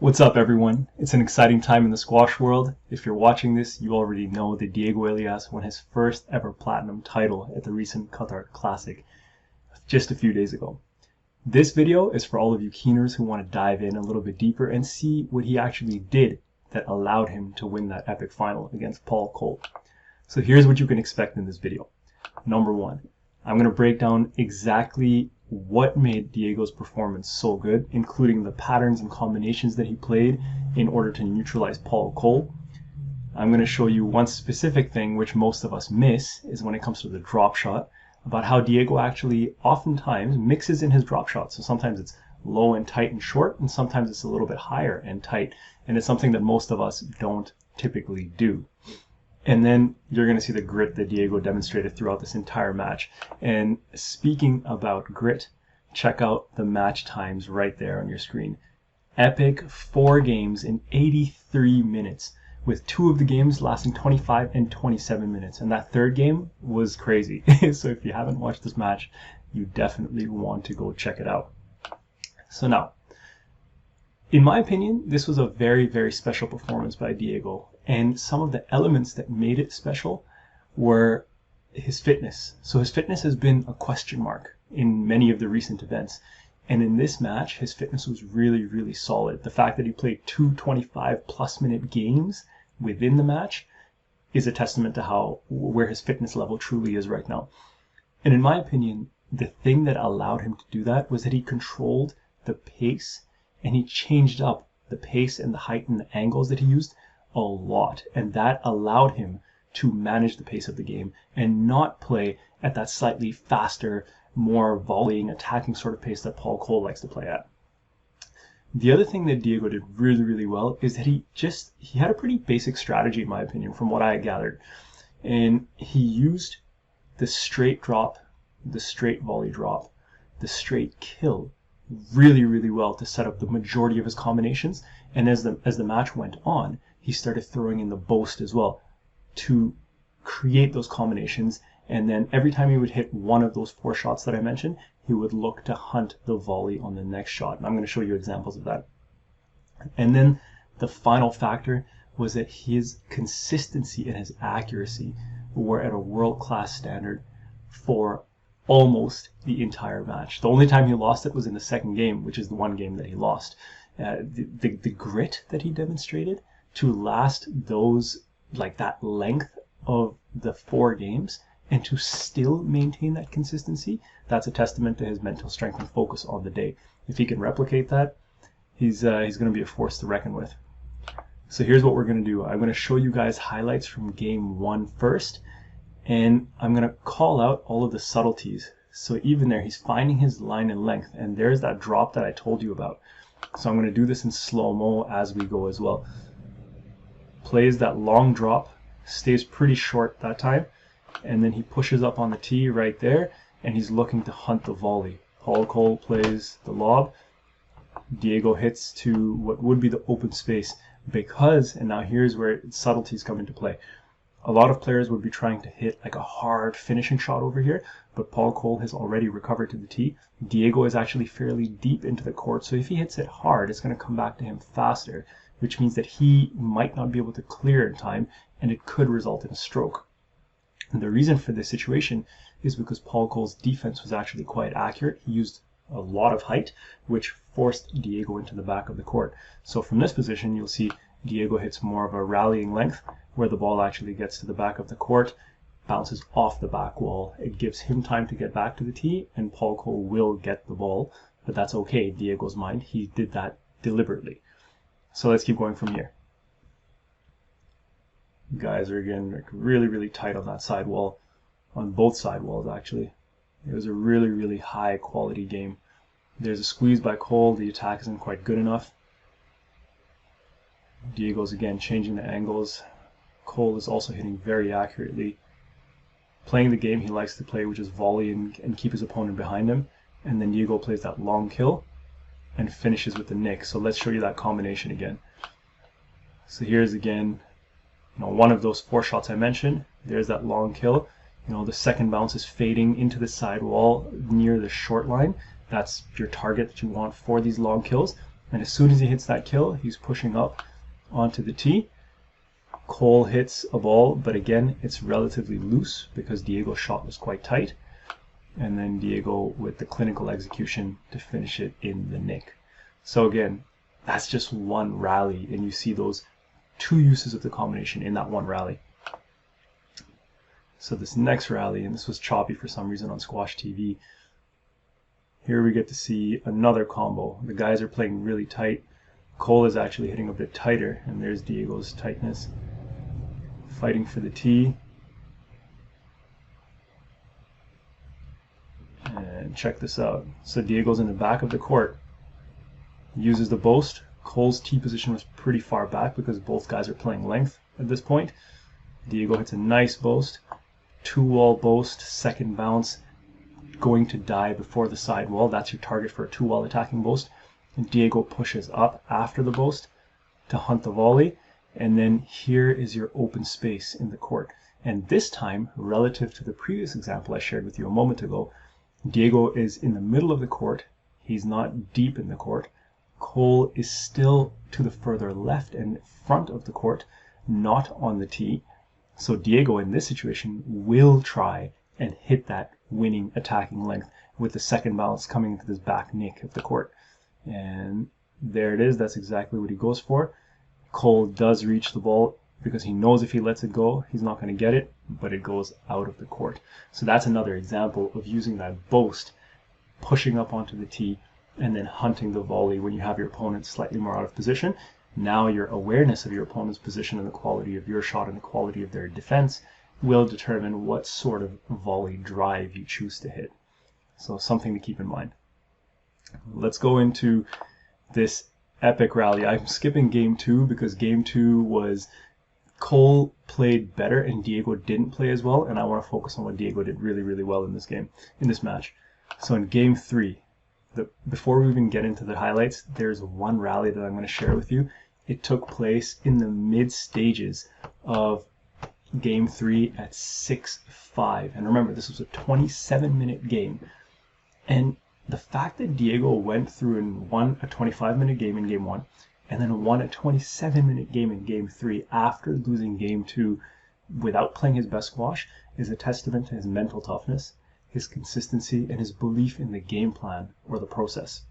What's up, everyone? It's an exciting time in the squash world. If you're watching this, you already know that Diego Elias won his first ever platinum title at the recent Qatar Classic just a few days ago. This video is for all of you keeners who want to dive in a little bit deeper and see what he actually did that allowed him to win that epic final against Coll. So here's what you can expect in this video. Number one, I'm going to break down exactly what made Diego's performance so good, including the patterns and combinations that he played in order to neutralize Coll. I'm going to show you one specific thing which most of us miss is when it comes to the drop shot, about how Diego actually oftentimes mixes in his drop shot. So sometimes it's low and tight and short, and sometimes it's a little bit higher and tight, and it's something that most of us don't typically do. And then you're going to see the grit that Diego demonstrated throughout this entire match. And speaking about grit, check out the match times right there on your screen. Epic 4 games in 83 minutes, with 2 of the games lasting 25 and 27 minutes. And that third game was crazy. So if you haven't watched this match, you definitely want to go check it out. So now, in my opinion, this was a very, very special performance by Diego. And some of the elements that made it special were his fitness. So his fitness has been a question mark in many of the recent events. And in this match, his fitness was really, really solid. The fact that he played 2 25-plus minute games within the match is a testament to where his fitness level truly is right now. And in my opinion, the thing that allowed him to do that was that he controlled the pace, and he changed up the pace and the height and the angles that he used a lot, and that allowed him to manage the pace of the game and not play at that slightly faster, more volleying, attacking sort of pace that Coll likes to play at. The other thing that Diego did really, really well is that he had a pretty basic strategy, in my opinion, from what I gathered. And he used the straight drop, the straight volley drop, the straight kill really, really well to set up the majority of his combinations. And as the match went on, he started throwing in the Boast as well to create those combinations. And then every time he would hit one of those 4 shots that I mentioned, he would look to hunt the volley on the next shot. And I'm going to show you examples of that. And then the final factor was that his consistency and his accuracy were at a world-class standard for almost the entire match. The only time he lost it was in the second game, which is the one game that he lost. The grit that he demonstrated to last that length of the 4 games and to still maintain that consistency, that's a testament to his mental strength and focus on the day. If he can replicate that, he's going to be a force to reckon with. So here's what we're going to do. I'm going to show you guys highlights from game 1 first, and I'm going to call out all of the subtleties. So even there, he's finding his line and length, and there's that drop that I told you about. So I'm going to do this in slow-mo as we go as well. Plays that long drop, stays pretty short that time, and then he pushes up on the tee right there, and he's looking to hunt the volley. Coll plays the lob. Diego hits to what would be the open space because, and now here's where subtleties come into play. A lot of players would be trying to hit like a hard finishing shot over here, but Coll has already recovered to the tee. Diego is actually fairly deep into the court, so if he hits it hard, it's going to come back to him faster, which means that he might not be able to clear in time, and it could result in a stroke. And the reason for this situation is because Coll's defense was actually quite accurate. He used a lot of height, which forced Diego into the back of the court. So from this position, you'll see Diego hits more of a rallying length, where the ball actually gets to the back of the court, bounces off the back wall. It gives him time to get back to the tee, and Coll will get the ball, but that's okay. Diego's mind, he did that deliberately. So let's keep going from here. You guys are again really, really tight on that side wall, on both side walls actually. It was a really, really high quality game. There's a squeeze by Coll. The attack isn't quite good enough. Diego's again changing the angles. Coll is also hitting very accurately. Playing the game he likes to play, which is volley and keep his opponent behind him. And then Diego plays that long kill and finishes with the nick. So let's show you that combination again. So here's again, one of those 4 shots I mentioned. There's that long kill. The second bounce is fading into the side wall near the short line. That's your target that you want for these long kills. And as soon as he hits that kill, he's pushing up onto the tee. Coll hits a ball, but again, it's relatively loose because Diego's shot was quite tight. And then Diego with the clinical execution to finish it in the nick. So again, that's just one rally, and you see those two uses of the combination in that one rally. So this next rally, and this was choppy for some reason on Squash TV, here we get to see another combo. The guys are playing really tight. Coll is actually hitting a bit tighter, and there's Diego's tightness. Fighting for the tee. And check this out. So Diego's in the back of the court. Uses the Boast. Coll's tee position was pretty far back because both guys are playing length at this point. Diego hits a nice Boast. 2-wall Boast, second bounce, going to die before the side wall. That's your target for a 2-wall attacking Boast. And Diego pushes up after the Boast to hunt the volley. And then here is your open space in the court. And this time, relative to the previous example I shared with you a moment ago, Diego is in the middle of the court. He's not deep in the court. Coll is still to the further left and front of the court, not on the tee. So Diego in this situation will try and hit that winning attacking length with the second bounce coming into this back nick of the court. And there it is. That's exactly what he goes for. Coll does reach the ball because he knows if he lets it go, he's not going to get it, but it goes out of the court. So that's another example of using that Boast, pushing up onto the tee, and then hunting the volley when you have your opponent slightly more out of position. Now your awareness of your opponent's position and the quality of your shot and the quality of their defense will determine what sort of volley drive you choose to hit. So something to keep in mind. Let's go into this epic rally. I'm skipping game 2 because game 2 was Coll played better and Diego didn't play as well, and I want to focus on what Diego did really, really well in this game, in this match. So in game 3, before we even get into the highlights, there's one rally that I'm going to share with you. It took place in the mid stages of game 3 at 6-5. And remember, this was a 27-minute game. And the fact that Diego went through and won a 25-minute game in game 1, and then won a 27-minute game in game 3 after losing game 2 without playing his best squash is a testament to his mental toughness, his consistency, and his belief in the game plan or the process.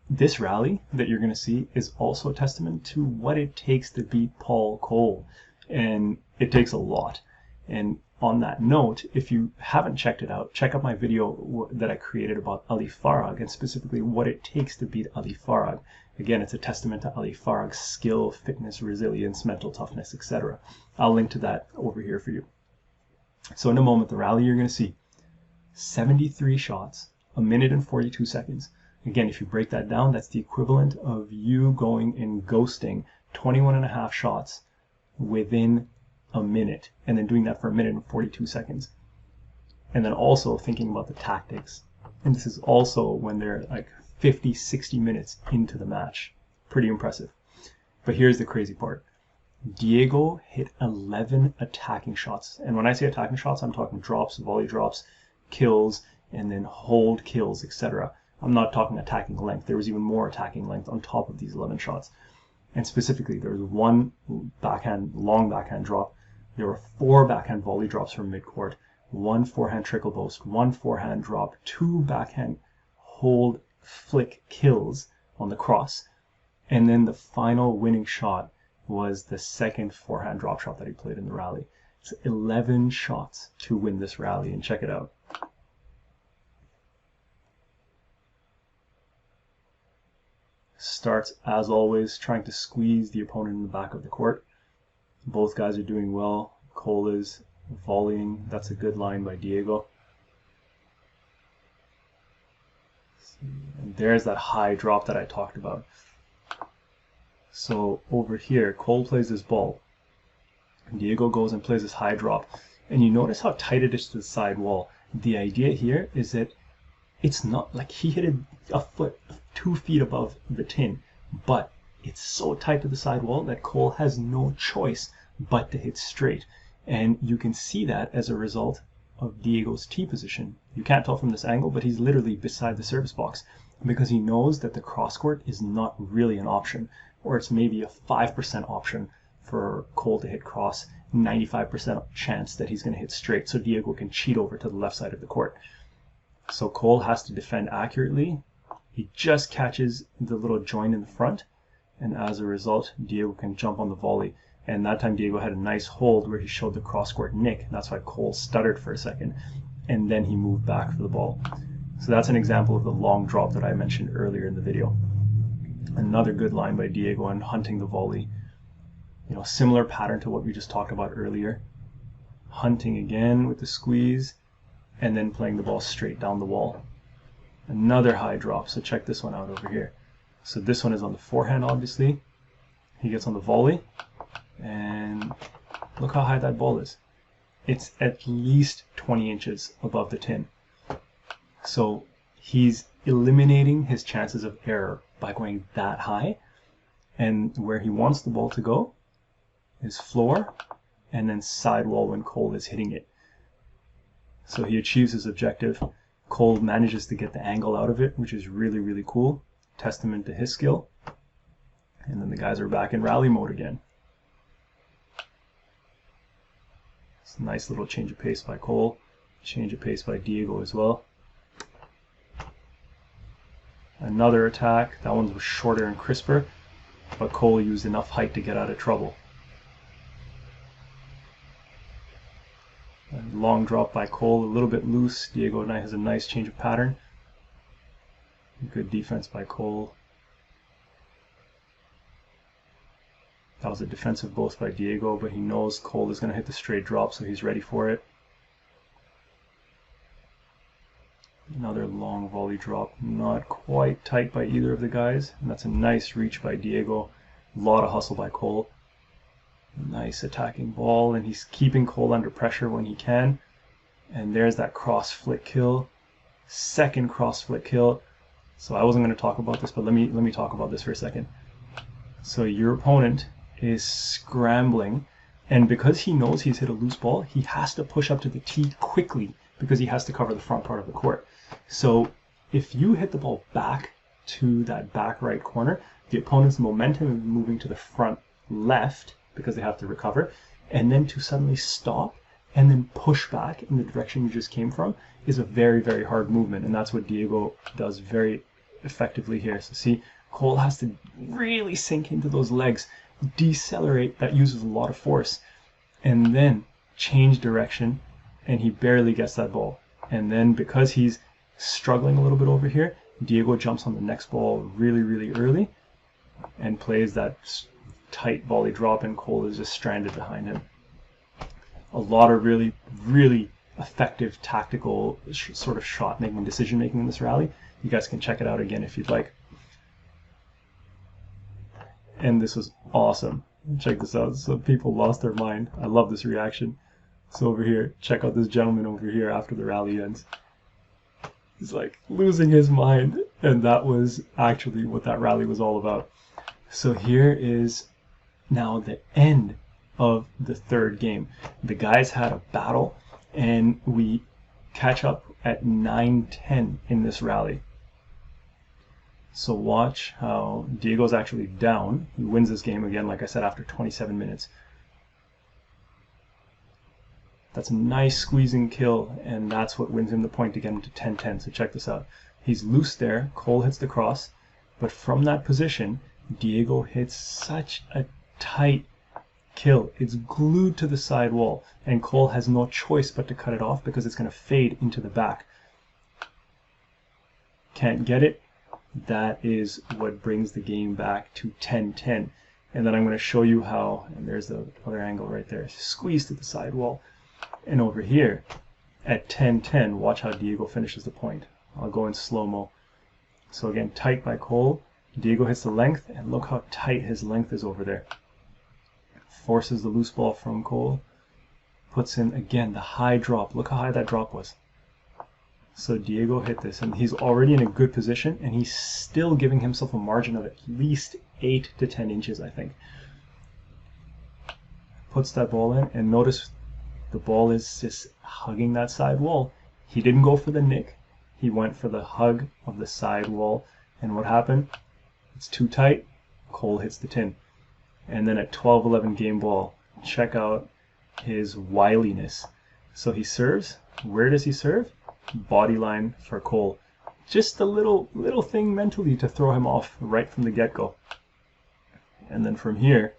This rally that you're going to see is also a testament to what it takes to beat Paul Coll, and it takes a lot. And on that note, if you haven't checked it out, check out my video that I created about Ali Farag and specifically what it takes to beat Ali Farag. Again, it's a testament to Ali Farag's skill, fitness, resilience, mental toughness, etc. I'll link to that over here for you. So in a moment, the rally you're going to see, 73 shots, 1 minute and 42 seconds. Again, if you break that down, that's the equivalent of you going and ghosting 21.5 shots within a minute, and then doing that for 1 minute and 42 seconds. And then also thinking about the tactics. And this is also when they're like 50, 60 minutes into the match. Pretty impressive. But here's the crazy part. Diego hit 11 attacking shots. And when I say attacking shots, I'm talking drops, volley drops, kills, and then hold kills, etc. I'm not talking attacking length. There was even more attacking length on top of these 11 shots. And specifically, there was one long backhand drop. There were 4 backhand volley drops from midcourt, 1 forehand trickle Boast, 1 forehand drop, 2 backhand hold flick kills on the cross. And then the final winning shot was the second forehand drop shot that he played in the rally. It's 11 shots to win this rally, and check it out. Starts, as always, trying to squeeze the opponent in the back of the court. Both guys are doing well. Coll is volleying. That's a good line by Diego. And there's that high drop that I talked about. So over here, Coll plays this ball. Diego goes and plays this high drop. And you notice how tight it is to the side wall. The idea here is that it's not like he hit it a foot, 2 feet above the tin, but it's so tight to the side wall that Coll has no choice but to hit straight. And you can see that as a result of Diego's tee position. You can't tell from this angle, but he's literally beside the service box. because he knows that the cross court is not really an option, or it's maybe a 5% option for Coll to hit cross, 95% chance that he's going to hit straight, so Diego can cheat over to the left side of the court. So Coll has to defend accurately. He just catches the little joint in the front, and as a result, Diego can jump on the volley. And that time Diego had a nice hold where he showed the cross court nick, and that's why Coll stuttered for a second, and then he moved back for the ball. So that's an example of the long drop that I mentioned earlier in the video. Another good line by Diego on hunting the volley. You know, similar pattern to what we just talked about earlier. Hunting again with the squeeze, and then playing the ball straight down the wall. Another high drop, so check this one out over here. So this one is on the forehand, obviously. He gets on the volley, and look how high that ball is. It's at least 20 inches above the tin. So he's eliminating his chances of error by going that high, and where he wants the ball to go is floor and then sidewall when Coll is hitting it. So he achieves his objective. Coll manages to get the angle out of it, which is really, really cool. Testament to his skill. And then the guys are back in rally mode again. It's a nice little change of pace by Coll. Change of pace by Diego as well. Another attack. That one was shorter and crisper, but Coll used enough height to get out of trouble. A long drop by Coll, a little bit loose. Diego has a nice change of pattern. Good defense by Coll. That was a defensive boast by Diego, but he knows Coll is going to hit the straight drop, so he's ready for it. Another long volley drop, not quite tight by either of the guys, and that's a nice reach by Diego. A lot of hustle by Coll. Nice attacking ball, and he's keeping Coll under pressure when he can. And there's that cross flick kill. Second cross flick kill. So I wasn't going to talk about this, but let me talk about this for a second. So your opponent is scrambling, and because he knows he's hit a loose ball, he has to push up to the tee quickly because he has to cover the front part of the court. So if you hit the ball back to that back right corner, the opponent's momentum is moving to the front left because they have to recover, and then to suddenly stop and then push back in the direction you just came from is a very, very hard movement, and that's what Diego does very effectively here. So see, Coll has to really sink into those legs, decelerate, that uses a lot of force, and then change direction, and he barely gets that ball. And then because he's struggling a little bit over here, Diego jumps on the next ball really, really early and plays that tight volley drop, and Coll is just stranded behind him. A lot of really, really effective tactical sort of shot making and decision making in this rally. You guys can check it out again if you'd like. And this was awesome. Check this out. So people lost their mind. I love this reaction. So over here, check out this gentleman over here after the rally ends. He's like losing his mind, and that was actually what that rally was all about. So here is now the end of the third game. The guys had a battle, and we catch up at 9-10 in this rally. So watch how Diego's actually down. He wins this game again, like I said, after 27 minutes. That's a nice squeezing kill, and that's what wins him the point to get him to 10-10. So check this out. He's loose there. Coll hits the cross, but from that position, Diego hits such a tight kill. It's glued to the side wall, and Coll has no choice but to cut it off because it's going to fade into the back. Can't get it. That is what brings the game back to 10-10. And then I'm going to show you how, and there's the other angle right there, squeeze to the side wall. And over here, at 10-10, watch how Diego finishes the point. I'll go in slow-mo. So again, tight by Coll. Diego hits the length, and look how tight his length is over there. Forces the loose ball from Coll. Puts in, again, the high drop. Look how high that drop was. So Diego hit this, and he's already in a good position, and he's still giving himself a margin of at least 8 to 10 inches, I think. Puts that ball in, and notice the ball is just hugging that side wall. He didn't go for the nick. he went for the hug of the side wall, and what happened? It's too tight, Coll hits the tin. And then at 12-11 game ball, check out his wiliness. So he serves. Where does he serve? Body line for Coll. Just a little thing mentally to throw him off right from the get-go. And then from here,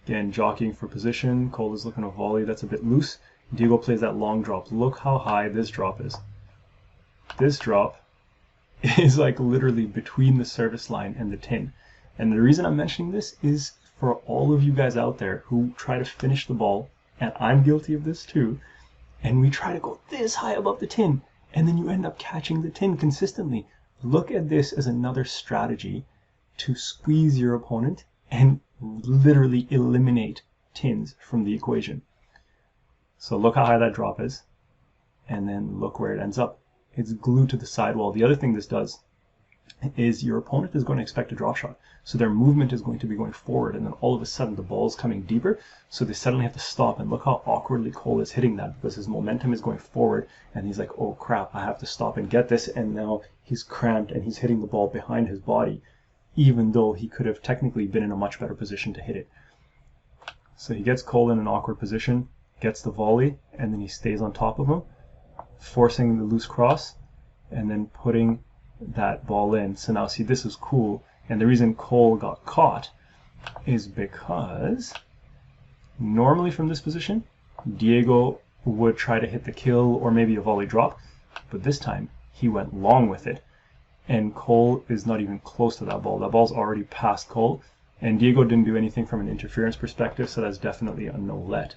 again, jockeying for position. Coll is looking to volley. That's a bit loose. Diego plays that long drop. Look how high this drop is. This drop is like literally between the service line and the tin. And the reason I'm mentioning this is for all of you guys out there who try to finish the ball, and I'm guilty of this too, and we try to go this high above the tin, and then you end up catching the tin consistently. Look at this as another strategy to squeeze your opponent and literally eliminate tins from the equation. So look how high that drop is, and then look where it ends up. It's glued to the sidewall. The other thing this does is your opponent is going to expect a drop shot. So their movement is going to be going forward, and then all of a sudden the ball is coming deeper, so they suddenly have to stop. And look how awkwardly Coll is hitting that, because his momentum is going forward, and he's like, oh crap, I have to stop and get this, and now he's cramped and he's hitting the ball behind his body, even though he could have technically been in a much better position to hit it. So he gets Coll in an awkward position, gets the volley, and then he stays on top of him, forcing the loose cross, and then putting that ball in. So now see, this is cool, and the reason Coll got caught is because normally from this position Diego would try to hit the kill or maybe a volley drop, but this time he went long with it, and Coll is not even close to that ball. That ball's already past Coll, and Diego didn't do anything from an interference perspective, so that's definitely a no let.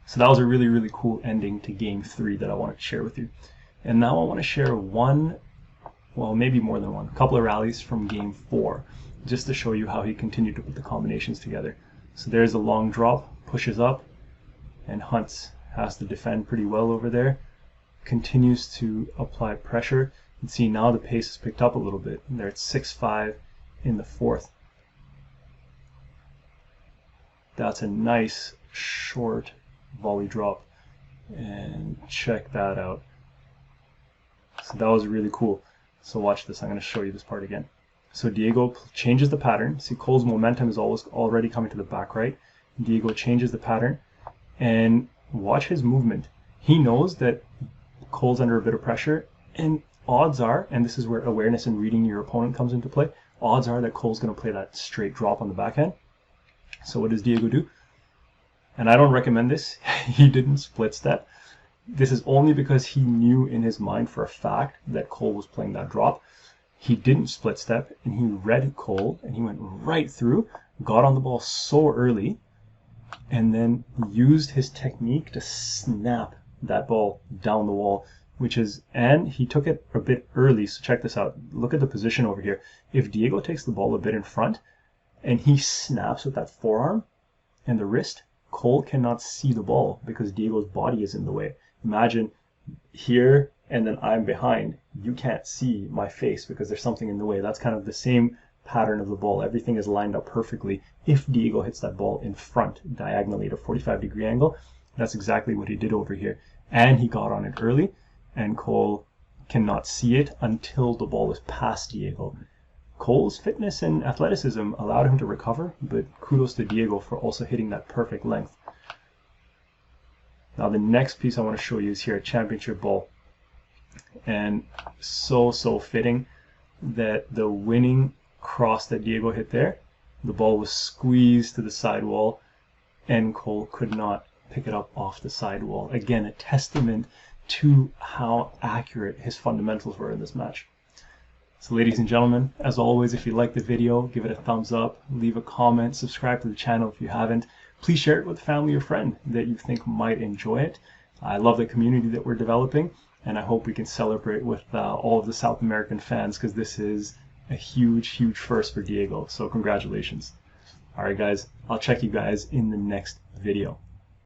So that was a really cool ending to game 3 that I wanted to share with you. And now I want to share one, well, maybe more than one, a couple of rallies from game 4, just to show you how he continued to put the combinations together. So there's a long drop, pushes up, and Hunts has to defend pretty well over there, continues to apply pressure. You can see now the pace has picked up a little bit. They're at 6-5 in the 4th. That's a nice short volley drop, and check that out. So that was really cool. So watch this, I'm going to show you this part again. So Diego changes the pattern. See, Coll's momentum is already coming to the back right. Diego changes the pattern, and watch his movement. He knows that Coll's under a bit of pressure, and odds are, and this is where awareness and reading your opponent comes into play, odds are that Coll's going to play that straight drop on the backhand. So what does Diego do? And I don't recommend this. He didn't split step. This is only because he knew in his mind for a fact that Coll was playing that drop. He didn't split step, and he read Coll, and he went right through, got on the ball so early, and then used his technique to snap that ball down the wall, and he took it a bit early. So check this out. Look at the position over here. If Diego takes the ball a bit in front, and he snaps with that forearm and the wrist, Coll cannot see the ball because Diego's body is in the way. Imagine here, and then I'm behind. You can't see my face because there's something in the way. That's kind of the same pattern of the ball. Everything is lined up perfectly. If Diego hits that ball in front diagonally at a 45-degree angle, that's exactly what he did over here. And he got on it early, and Coll cannot see it until the ball is past Diego. Coll's fitness and athleticism allowed him to recover, but kudos to Diego for also hitting that perfect length. Now the next piece I want to show you is here at Championship Ball. And so fitting that the winning cross that Diego hit there, the ball was squeezed to the sidewall, and Coll could not pick it up off the sidewall. Again, a testament to how accurate his fundamentals were in this match. So ladies and gentlemen, as always, if you like the video, give it a thumbs up, leave a comment, subscribe to the channel if you haven't. Please share it with a family or friend that you think might enjoy it. I love the community that we're developing, and I hope we can celebrate with all of the South American fans, because this is a huge first for Diego. So congratulations. All right, guys, I'll check you guys in the next video.